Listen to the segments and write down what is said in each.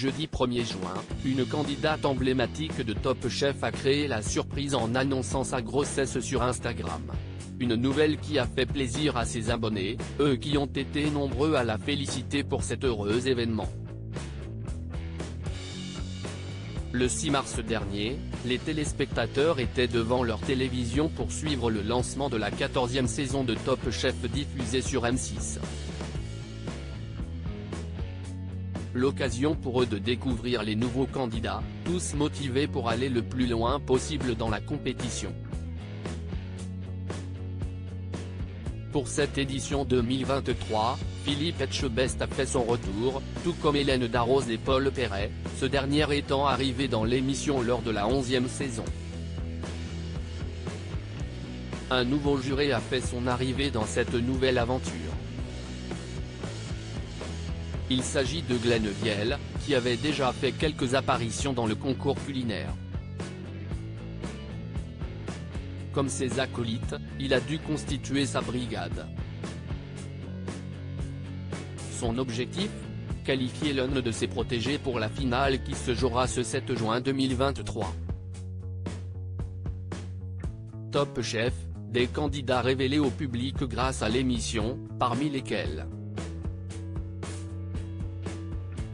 Jeudi 1er juin, une candidate emblématique de Top Chef a créé la surprise en annonçant sa grossesse sur Instagram. Une nouvelle qui a fait plaisir à ses abonnés, eux qui ont été nombreux à la féliciter pour cet heureux événement. Le 6 mars dernier, les téléspectateurs étaient devant leur télévision pour suivre le lancement de la 14e saison de Top Chef diffusée sur M6. L'occasion pour eux de découvrir les nouveaux candidats, tous motivés pour aller le plus loin possible dans la compétition. Pour cette édition 2023, Philippe Etchebest a fait son retour, tout comme Hélène Darroze et Paul Perret, ce dernier étant arrivé dans l'émission lors de la 11e saison. Un nouveau juré a fait son arrivée dans cette nouvelle aventure. Il s'agit de Glenn Viel, qui avait déjà fait quelques apparitions dans le concours culinaire. Comme ses acolytes, il a dû constituer sa brigade. Son objectif ? Qualifier l'un de ses protégés pour la finale qui se jouera ce 7 juin 2023. Top Chef, des candidats révélés au public grâce à l'émission, parmi lesquels.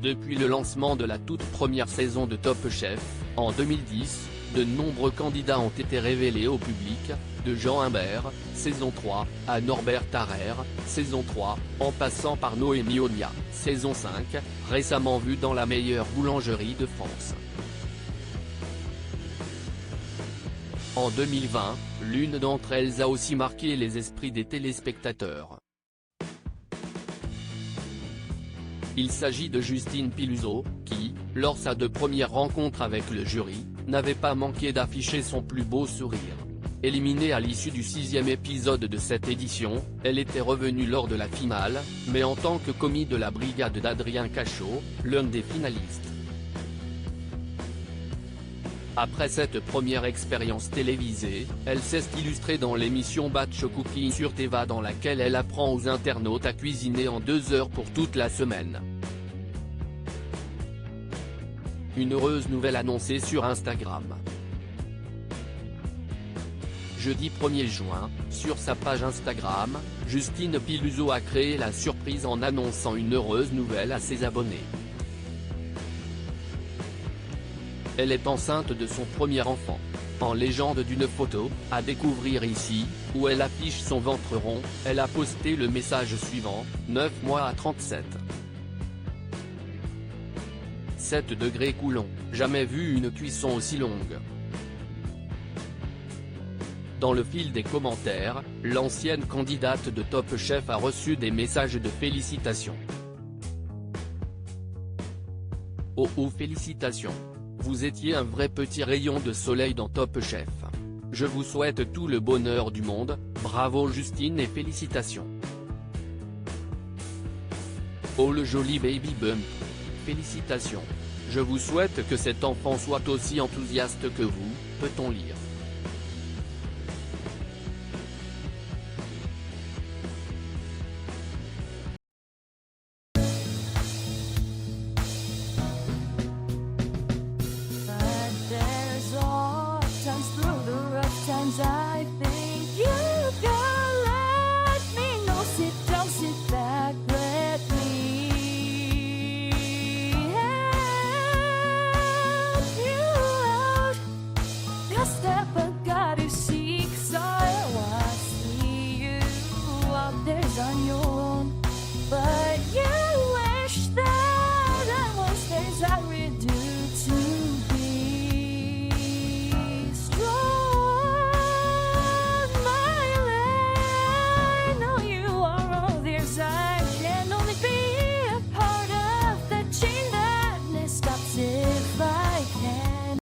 Depuis le lancement de la toute première saison de Top Chef, en 2010, de nombreux candidats ont été révélés au public, de Jean Imbert, saison 3, à Norbert Tarrer, saison 3, en passant par Noémie Onia, saison 5, récemment vue dans la meilleure boulangerie de France. En 2020, l'une d'entre elles a aussi marqué les esprits des téléspectateurs. Il s'agit de Justine Piluzzo, qui, lors sa première rencontre avec le jury, n'avait pas manqué d'afficher son plus beau sourire. Éliminée à l'issue du 6e épisode de cette édition, elle était revenue lors de la finale, mais en tant que commis de la brigade d'Adrien Cachot, l'un des finalistes. Après cette première expérience télévisée, elle s'est illustrée dans l'émission Batch Cooking sur Téva dans laquelle elle apprend aux internautes à cuisiner en 2 heures pour toute la semaine. Une heureuse nouvelle annoncée sur Instagram. Jeudi 1er juin, sur sa page Instagram, Justine Piluzzo a créé la surprise en annonçant une heureuse nouvelle à ses abonnés. Elle est enceinte de son premier enfant. En légende d'une photo, à découvrir ici, où elle affiche son ventre rond, elle a posté le message suivant, 9 mois à 37. 7 degrés Coulomb, jamais vu une cuisson aussi longue. Dans le fil des commentaires, l'ancienne candidate de Top Chef a reçu des messages de félicitations. Oh félicitations! Vous étiez un vrai petit rayon de soleil dans Top Chef. Je vous souhaite tout le bonheur du monde, bravo Justine et félicitations. Oh le joli baby bump. Félicitations. Je vous souhaite que cet enfant soit aussi enthousiaste que vous, peut-on lire.